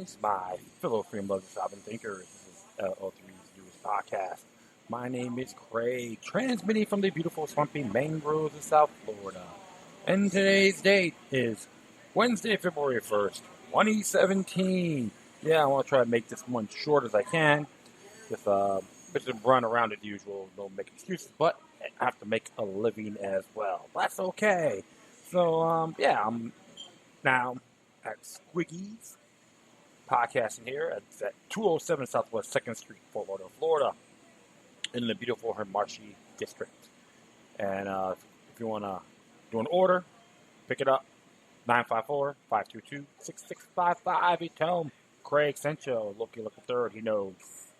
Greetings, my fellow freedom lovers, sovereign thinkers. This is LO3's newest podcast. My name is Craig, transmitting from the beautiful swampy mangroves of South Florida. And today's date is Wednesday, February 1st, 2017. Yeah, I want to try to make this one short as I can. Just run around as usual, don't make excuses, but I have to make a living as well. That's okay. So, I'm now at Squiggy's podcasting here at 207 Southwest 2nd Street, Fort Lauderdale, Florida, in the beautiful Hermachi district. And if you want to do an order, pick it up, 954-522-6655. Tell them Craig sent you. Look the third. He knows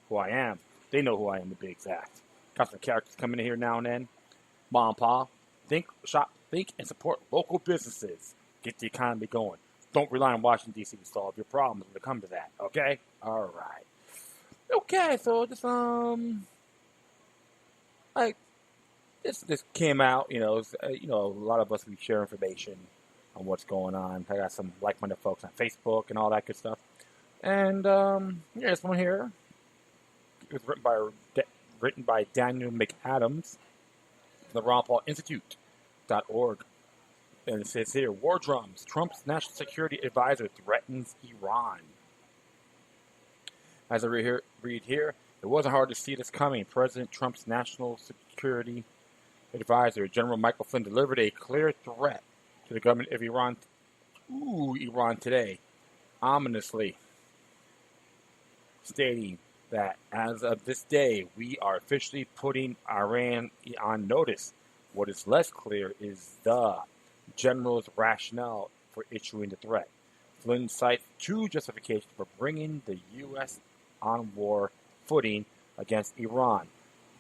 who I am. They know who I am, to be exact. Got some characters coming in here now and then. Mom and Pa, think, shop, think, and support local businesses. Get the economy going. Don't rely on Washington, D.C. to solve your problems when it comes to that, okay? All right. Okay, so just, this came out, a lot of us, we share information on what's going on. I got some like-minded folks on Facebook and all that good stuff. And, this one here, it was written by Daniel McAdams, the Ron Paul Institute.org. And it says here, War Drums, Trump's national security advisor threatens Iran. As I read here, it wasn't hard to see this coming. President Trump's national security advisor, General Michael Flynn, delivered a clear threat to the government of Iran today, ominously stating that as of this day, we are officially putting Iran on notice. What is less clear is the general's rationale for issuing the threat. Flynn cites two justifications for bringing the U.S. on war footing against Iran.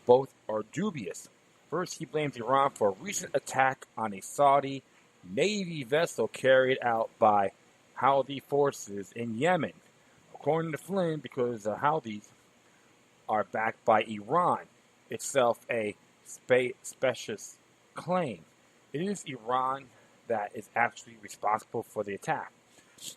Both are dubious. First, he blames Iran for a recent attack on a Saudi Navy vessel carried out by Houthi forces in Yemen. According to Flynn, because the Houthis are backed by Iran, itself a specious claim. It is Iran that is actually responsible for the attack.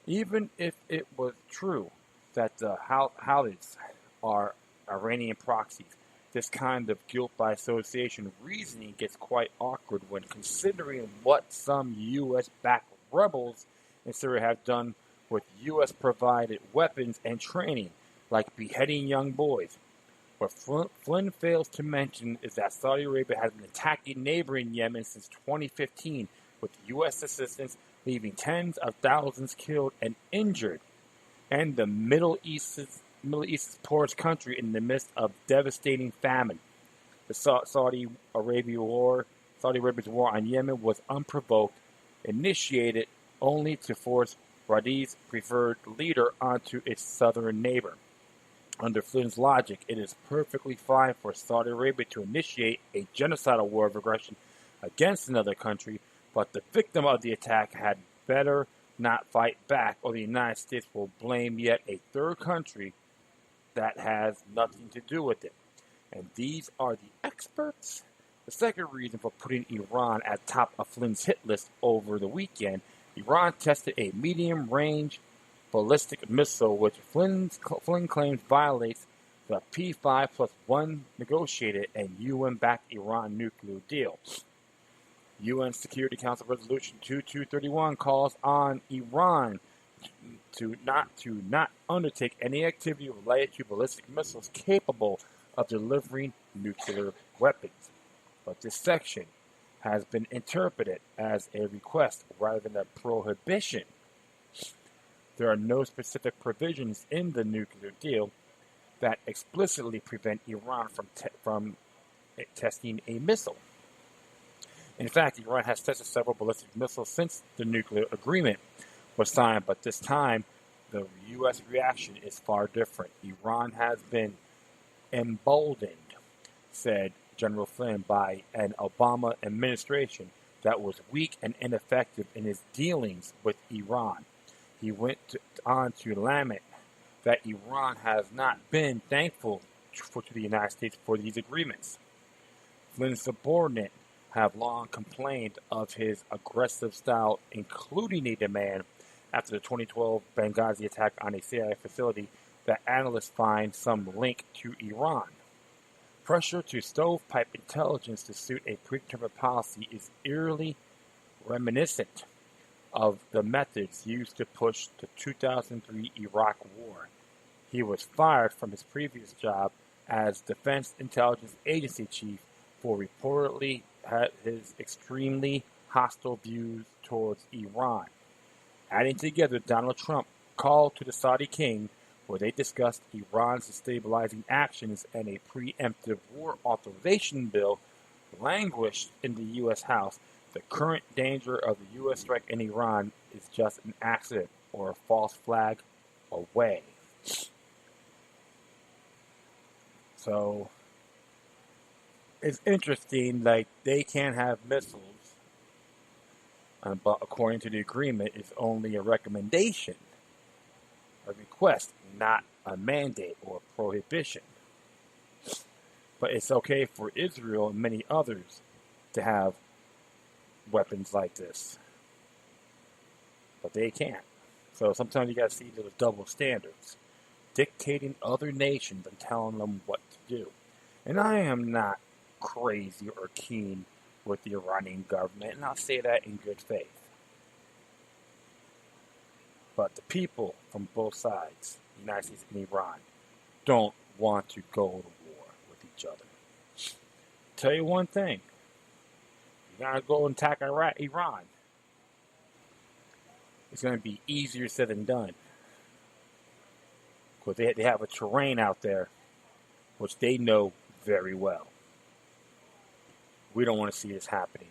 Even if it was true that the Houthis are Iranian proxies, this kind of guilt by association reasoning gets quite awkward when considering what some U.S.-backed rebels in Syria have done with U.S.-provided weapons and training, like beheading young boys. What Flynn fails to mention is that Saudi Arabia has been attacking neighboring Yemen since 2015, with U.S. assistance leaving tens of thousands killed and injured, and the Middle East's poorest country in the midst of devastating famine. The Saudi Arabia's war on Yemen was unprovoked, initiated only to force Riyadh's preferred leader onto its southern neighbor. Under Flynn's logic, it is perfectly fine for Saudi Arabia to initiate a genocidal war of aggression against another country, but the victim of the attack had better not fight back, or the United States will blame yet a third country that has nothing to do with it. And these are the experts. The second reason for putting Iran at top of Flynn's hit list over the weekend, Iran tested a medium-range ballistic missile, which Flynn claims violates the P5+1 negotiated and UN-backed Iran nuclear deal. UN Security Council Resolution 2231 calls on Iran to not undertake any activity related to ballistic missiles capable of delivering nuclear weapons. But this section has been interpreted as a request rather than a prohibition. There are no specific provisions in the nuclear deal that explicitly prevent Iran from testing a missile. In fact, Iran has tested several ballistic missiles since the nuclear agreement was signed, but this time the U.S. reaction is far different. Iran has been emboldened, said General Flynn, by an Obama administration that was weak and ineffective in its dealings with Iran. He went on to lament that Iran has not been thankful to the United States for these agreements. Flynn's subordinate have long complained of his aggressive style, including a demand after the 2012 Benghazi attack on a CIA facility that analysts find some link to Iran. Pressure to stovepipe intelligence to suit a predetermined policy is eerily reminiscent of the methods used to push the 2003 Iraq War. He was fired from his previous job as Defense Intelligence Agency chief for reportedly had his extremely hostile views towards Iran. Adding together, Donald Trump called to the Saudi king where they discussed Iran's destabilizing actions and a preemptive war authorization bill languished in the U.S. House. The current danger of the U.S. strike in Iran is just an accident or a false flag away. So it's interesting, like they can't have missiles, but according to the agreement, it's only a recommendation, a request, not a mandate or a prohibition. But it's okay for Israel and many others to have weapons like this, but they can't. So sometimes you got to see those double standards, dictating other nations and telling them what to do. And I am not crazy or keen with the Iranian government, and I'll say that in good faith. But the people from both sides, the United States and Iran, don't want to go to war with each other. Tell you one thing. You gotta go and attack Iran. It's going to be easier said than done. Because they have a terrain out there which they know very well. We don't want to see this happening.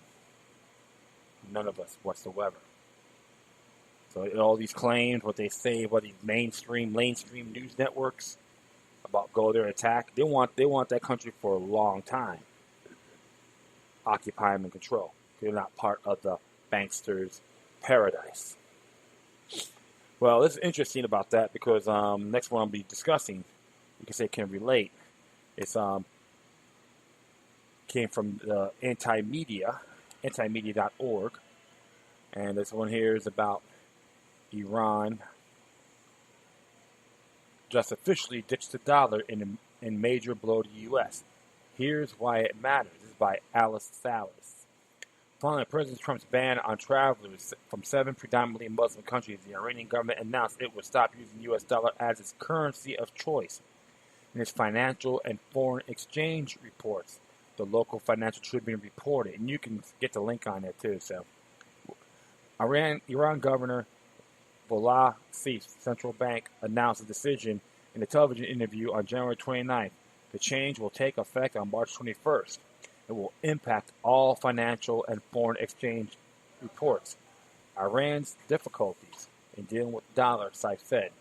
None of us whatsoever. So all these claims, what they say about these mainstream news networks about go there attack, they want that country for a long time. Occupy them and control. They're not part of the banksters' paradise. Well, this is interesting about that because next one I'll be discussing, you can say can relate. It's came from the antimedia.org, and this one here is about Iran just officially ditched the dollar in major blow to the U.S. Here's why it matters. This is by Alice Salas. Following President Trump's ban on travelers from 7 predominantly Muslim countries, the Iranian government announced it would stop using the U.S. dollar as its currency of choice in its financial and foreign exchange reports. The local Financial Tribune reported, and you can get the link on it too. So, Iran Governor Vollah Seif's central bank announced a decision in a television interview on January 29th. The change will take effect on March 21st. It will impact all financial and foreign exchange reports. Iran's difficulties in dealing with the dollar, Seif said,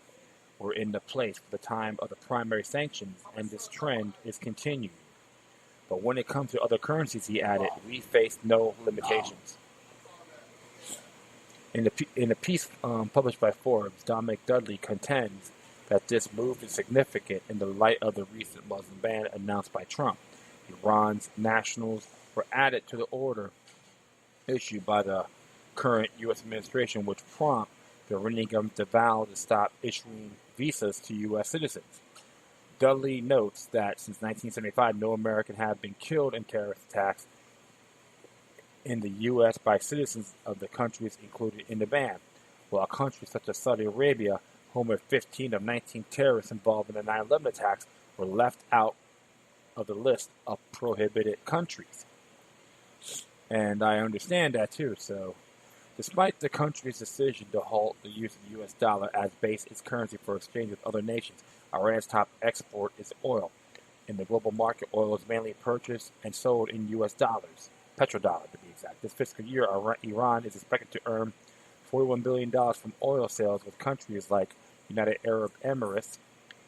were in the place for the time of the primary sanctions, and this trend is continuing. But when it comes to other currencies, he added, we face no limitations. In a piece published by Forbes, Dominic Dudley contends that this move is significant in the light of the recent Muslim ban announced by Trump. Iran's nationals were added to the order issued by the current U.S. administration, which prompted the Iranian government to vow to stop issuing visas to U.S. citizens. Dudley notes that since 1975, no American have been killed in terrorist attacks in the U.S. by citizens of the countries included in the ban, while countries such as Saudi Arabia, home of 15 of 19 terrorists involved in the 9/11 attacks, were left out of the list of prohibited countries. And I understand that too. So, despite the country's decision to halt the use of the U.S. dollar as base its currency for exchange with other nations, Iran's top export is oil. In the global market, oil is mainly purchased and sold in U.S. dollars, petrodollar to be exact. This fiscal year, Iran is expected to earn $41 billion from oil sales, with countries like United Arab Emirates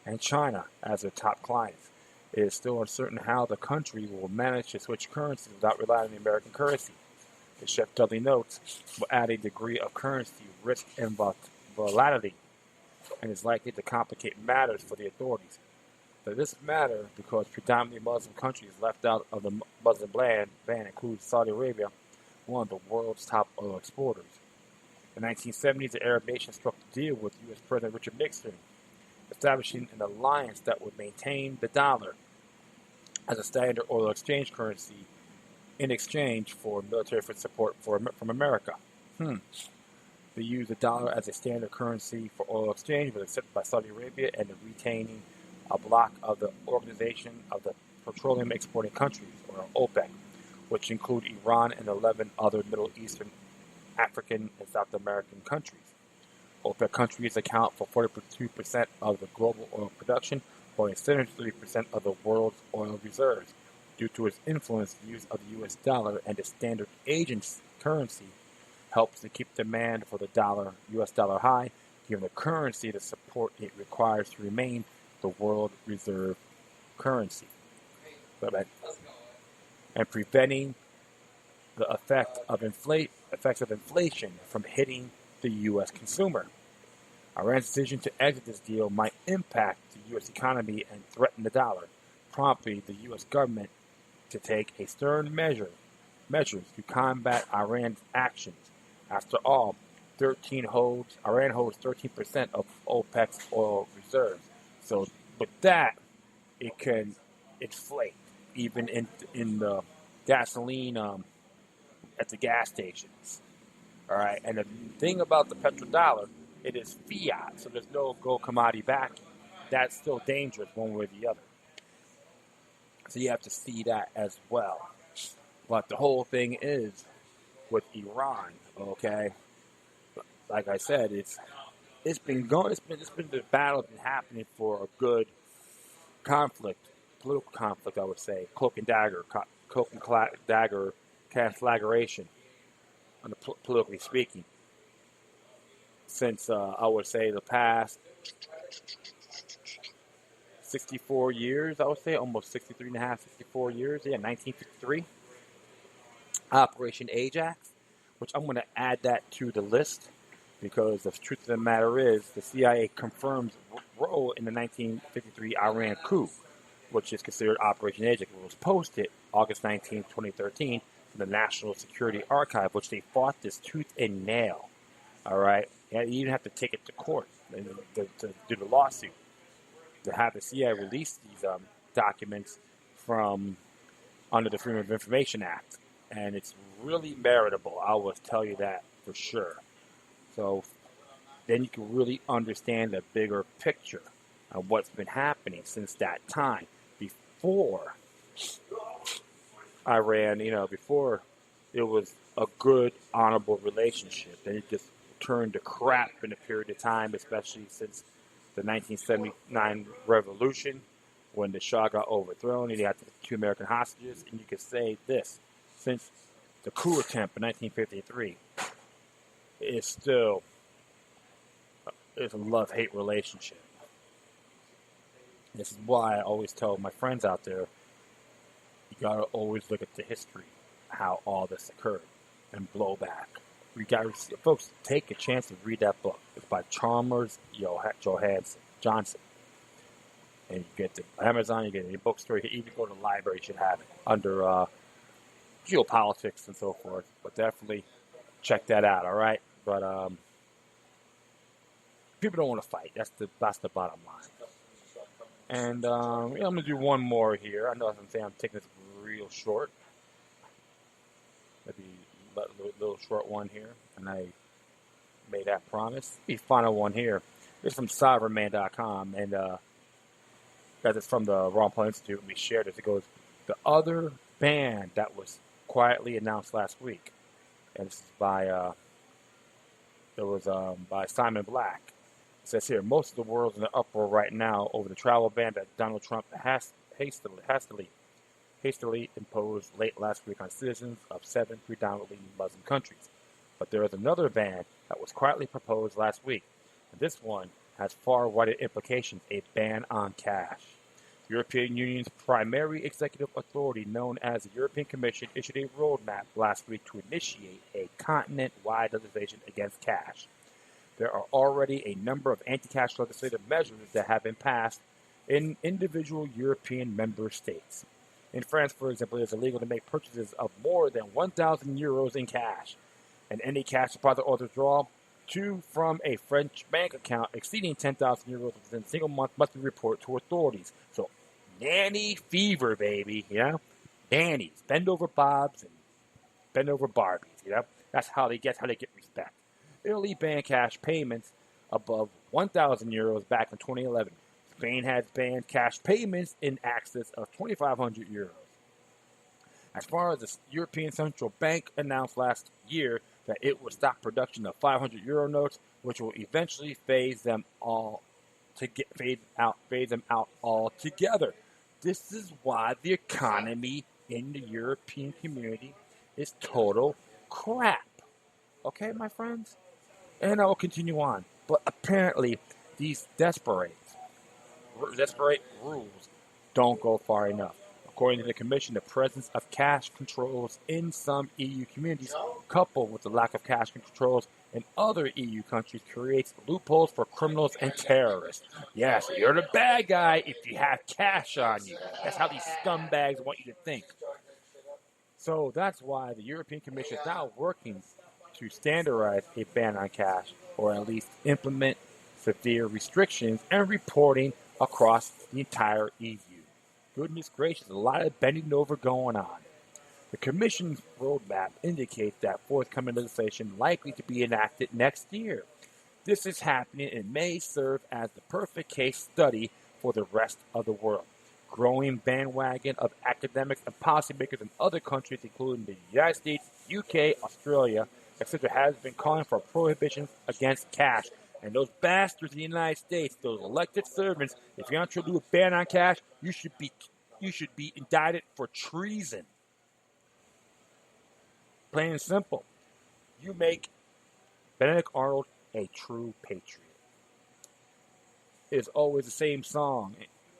and China as their top clients. It is still uncertain how the country will manage to switch currencies without relying on the American currency. The Chef Dudley notes will add a degree of currency risk and volatility, and is likely to complicate matters for the authorities. But this matter because predominantly Muslim countries left out of the Muslim ban include Saudi Arabia, one of the world's top oil exporters. In the 1970s, the Arab nation struck a deal with U.S. President Richard Nixon, establishing an alliance that would maintain the dollar as a standard oil exchange currency in exchange for military support from America. They used the dollar as a standard currency for oil exchange, was accepted by Saudi Arabia and the retaining a block of the Organization of the Petroleum Exporting Countries, or OPEC, which include Iran and 11 other Middle Eastern, African, and South American countries. OPEC countries account for 42% of the global oil production, holding 73% of the world's oil reserves. Due to its influence, the use of the U.S. dollar and the standard agent's currency helps to keep demand for the U.S. dollar high, given the currency the support it requires to remain the world reserve currency. And preventing the effects of inflation from hitting the U.S. consumer. Iran's decision to exit this deal might impact the U.S. economy and threaten the dollar, prompting the U.S. government to take a stern measures to combat Iran's actions. After all, Iran holds 13% of OPEC's oil reserves. So with that, it can inflate, even in the gasoline at the gas stations. All right, and the thing about the petrodollar, it is fiat, so there's no gold commodity backing. That's still dangerous one way or the other. So you have to see that as well. But the whole thing is with Iran, okay? Like I said, it's been the battle been happening for a good political conflict, I would say, cloak and dagger conflagration, politically speaking, since I would say the past 64 years, I would say, almost 63 and a half, 64 years, 1953. Operation Ajax, which I'm going to add that to the list because the truth of the matter is the CIA confirms role in the 1953 Iran coup, which is considered Operation Ajax. It was posted August 19, 2013 from the National Security Archive, which they fought this tooth and nail. All right? You even have to take it to court to do the lawsuit, to have the CIA release these documents from under the Freedom of Information Act. And it's really meritable, I will tell you that for sure. So then you can really understand the bigger picture of what's been happening since that time. Before Iran, before it was a good, honorable relationship. Then it just turned to crap in a period of time, especially since the 1979 revolution, when the Shah got overthrown and he had the 2 American hostages. And you could say this, since the coup attempt in 1953, it's still a love-hate relationship. This is why I always tell my friends out there, you gotta always look at the history, how all this occurred, and blow back. Folks, take a chance to read that book. It's by Chalmers Johnson. And you get it on Amazon, you get it in a bookstore, you can even go to the library, you should have it, under geopolitics and so forth. But definitely check that out, all right? But people don't want to fight. That's the bottom line. And I'm going to do one more here. I know I'm saying I'm taking this real short. Maybe a little short one here. And I made that promise. The final one here is from sovereignman.com. And that is from the Ron Paul Institute. We shared it. It goes, the other band that was quietly announced last week. And this is by Simon Black. It says here, most of the world's in an uproar right now over the travel ban that Donald Trump hastily imposed late last week on citizens of 7 predominantly Muslim countries. But there is another ban that was quietly proposed last week, and this one has far wider implications, a ban on cash. The European Union's primary executive authority, known as the European Commission, issued a roadmap last week to initiate a continent-wide legislation against cash. There are already a number of anti-cash legislative measures that have been passed in individual European member states. In France, for example, it is illegal to make purchases of more than 1,000 euros in cash, and any cash deposit or withdrawal Two from a French bank account exceeding 10,000 euros within a single month must be reported to authorities. So, nanny fever, baby, Nannies, bend over Bobs and bend over Barbies, That's how they get respect. Italy banned cash payments above 1,000 euros back in 2011. Spain has banned cash payments in excess of 2,500 euros. As far as the European Central Bank announced last year that it would stop production of 500 euro notes, which will eventually phase them out altogether. This is why the economy in the European community is total crap. Okay, my friends? And I will continue on. But apparently, these desperate rules don't go far enough. According to the Commission, the presence of cash controls in some EU communities, coupled with the lack of cash controls in other EU countries, creates loopholes for criminals and terrorists. Yes, you're the bad guy if you have cash on you. That's how these scumbags want you to think. So that's why the European Commission is now working to standardize a ban on cash, or at least implement severe restrictions and reporting across the entire EU. Goodness gracious, a lot of bending over going on. The Commission's roadmap indicates that forthcoming legislation likely to be enacted next year. This is happening and may serve as the perfect case study for the rest of the world. Growing bandwagon of academics and policymakers in other countries, including the United States, UK, Australia, etc., has been calling for prohibitions against cash. And those bastards in the United States, those elected servants, if you're not trying to do a ban on cash, you should be indicted for treason. Plain and simple. You make Benedict Arnold a true patriot. It's always the same song.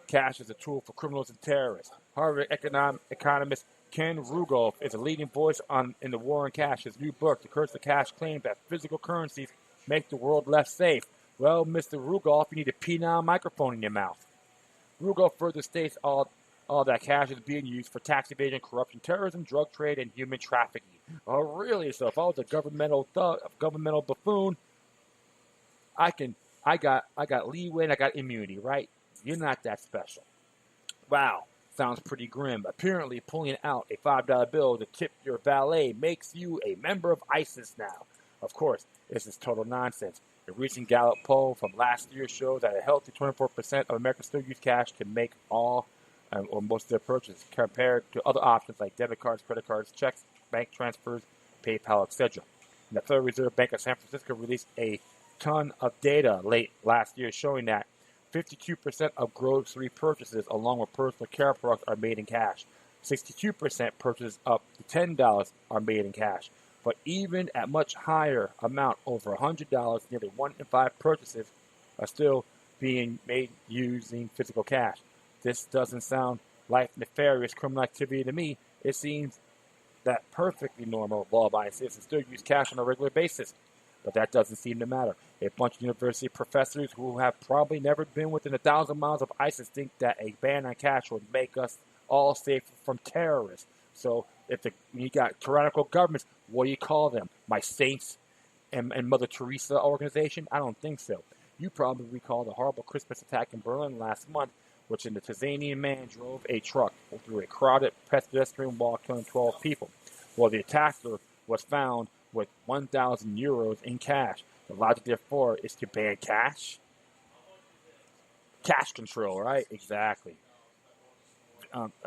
Cash is a tool for criminals and terrorists. Harvard economist Ken Rudolph is a leading voice in the war on cash. His new book, The Curse of Cash, claims that physical currencies make the world less safe. Well, Mr. Rudolph, you need a penile microphone in your mouth. Rudolph further states all that cash is being used for tax evasion, corruption, terrorism, drug trade, and human trafficking. Oh, really? So if I was a governmental buffoon, I got leeway and I got immunity, right? You're not that special. Wow, sounds pretty grim. Apparently, pulling out a $5 bill to tip your valet makes you a member of ISIS now. Of course, this is total nonsense. A recent Gallup poll from last year shows that a healthy 24% of Americans still use cash to make all or most of their purchases, compared to other options like debit cards, credit cards, checks, bank transfers, PayPal, etc. And the Federal Reserve Bank of San Francisco released a ton of data late last year showing that 52% of grocery purchases along with personal care products are made in cash. 62% purchases up to $10 are made in cash. But even at much higher amount, over $100, nearly 1 in 5 purchases are still being made using physical cash. This doesn't sound like nefarious criminal activity to me. It seems that perfectly normal law-abiding citizens still use cash on a regular basis. But that doesn't seem to matter. A bunch of university professors who have probably never been within 1,000 miles of ISIS think that a ban on cash would make us all safe from terrorists. So if you got tyrannical governments, what do you call them? My Saints and Mother Teresa organization? I don't think so. You probably recall the horrible Christmas attack in Berlin last month, which a Tanzanian man drove a truck through a crowded pedestrian walk, killing 12 people. Well, the attacker was found with 1,000 euros in cash. The logic, therefore, is to ban cash. Cash control, right? Exactly.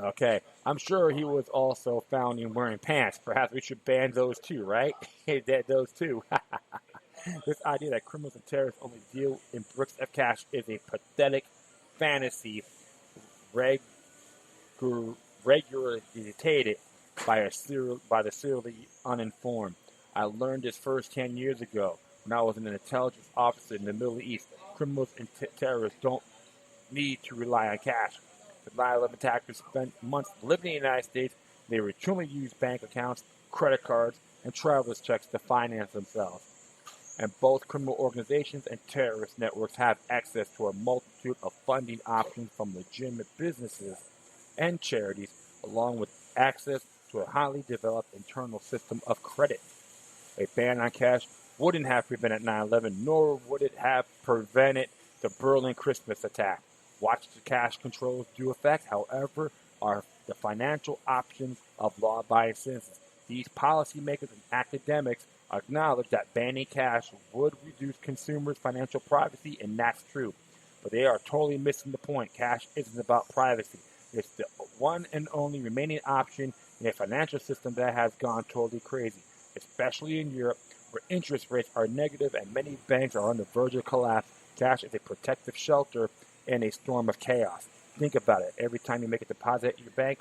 Okay. I'm sure he was also found in wearing pants. Perhaps we should ban those too, right? Those two. This idea that criminals and terrorists only deal in bricks of cash is a pathetic fantasy regurgitated by the serially uninformed. I learned this first 10 years ago when I was an intelligence officer in the Middle East. Criminals and terrorists don't need to rely on cash. The 9/11 attackers spent months living in the United States. They routinely used bank accounts, credit cards, and traveler's checks to finance themselves. And both criminal organizations and terrorist networks have access to a multitude of funding options from legitimate businesses and charities, along with access to a highly developed internal system of credit. A ban on cash wouldn't have prevented 9/11, nor would it have prevented the Berlin Christmas attack. Watch the cash controls do effect, however, are the financial options of law-abiding citizens. These policymakers and academics acknowledge that banning cash would reduce consumers' financial privacy, and that's true. But they are totally missing the point. Cash isn't about privacy. It's the one and only remaining option in a financial system that has gone totally crazy, especially in Europe, where interest rates are negative and many banks are on the verge of collapse. Cash is a protective shelter in a storm of chaos. Think about it. Every time you make a deposit at your bank,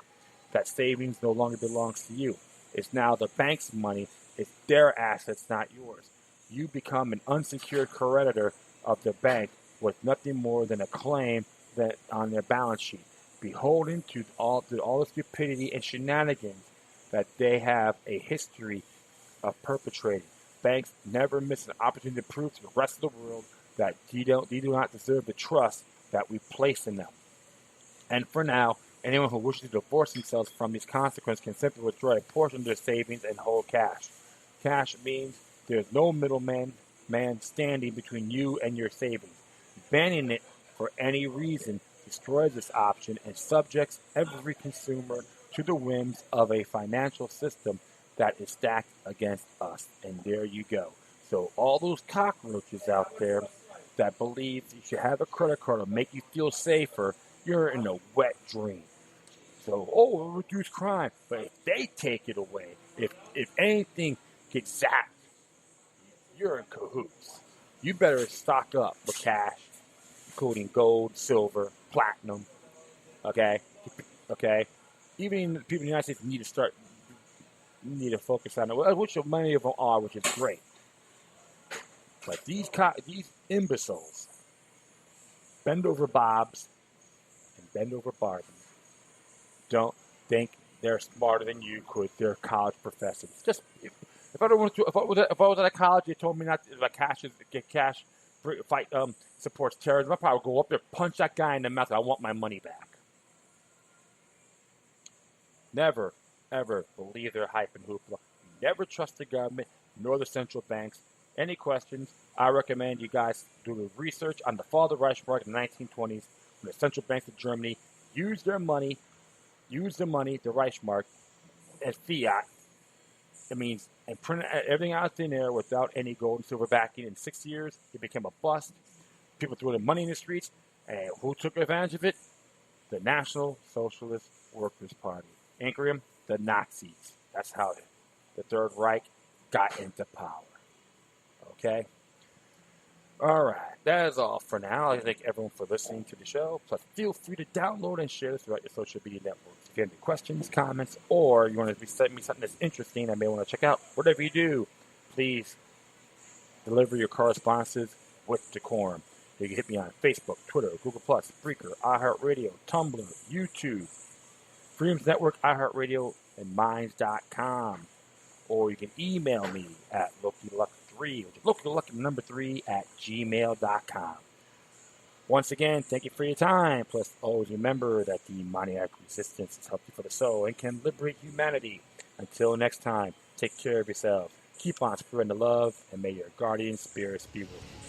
that savings no longer belongs to you. It's now the bank's money. It's their assets, not yours. You become an unsecured creditor of the bank with nothing more than a claim that on their balance sheet, beholden to all the stupidity and shenanigans that they have a history of perpetrating. Banks never miss an opportunity to prove to the rest of the world that they do not deserve the trust that we place in them. And for now, anyone who wishes to divorce themselves from these consequences can simply withdraw a portion of their savings and hold cash. Cash means there's no middleman standing between you and your savings. Banning it for any reason destroys this option and subjects every consumer to the whims of a financial system that is stacked against us. And there you go. So all those cockroaches out there that believe you should have a credit card to make you feel safer, you're in a wet dream. So, it'll reduce crime. But if they take it away, if anything gets zapped, you're in cahoots. You better stock up with cash, including gold, silver, platinum. Okay? Okay? Even people in the United States need to focus on it, which many of them are, which is great. But these imbeciles, bend over Bobs and bend over Barbies, don't think they're smarter than you because they're college professors. Just if I was at a college, they told me not to, like cash fight supports terrorism, I'd probably go up there, punch that guy in the mouth. I want my money back. Never, ever believe their hype and hoopla. Never trust the government nor the central banks. Any questions? I recommend you guys do the research on the fall of the Reichsmark in the 1920s, when the central banks of Germany used the money, the Reichsmark, as fiat. It means and printed everything out of thin air without any gold and silver backing. In 6 years, it became a bust. People threw their money in the streets, and who took advantage of it? The National Socialist Workers' Party. Increum, the Nazis. That's how the Third Reich got into power. Okay? All right. That is all for now. I thank everyone for listening to the show. Plus, feel free to download and share this throughout your social media networks. If you have any questions, comments, or you want to send me something that's interesting I may want to check out, whatever you do, please deliver your correspondences with decorum. You can hit me on Facebook, Twitter, Google+, Spreaker, iHeartRadio, Tumblr, YouTube, Freedoms Network, iHeartRadio, and Minds.com. Or you can email me at LokiLuck3, which is LokiLuck3 at gmail.com. Once again, thank you for your time. Plus, always remember that the demoniac resistance is healthy for the soul and can liberate humanity. Until next time, take care of yourselves. Keep on spreading the love, and may your guardian spirits be with you.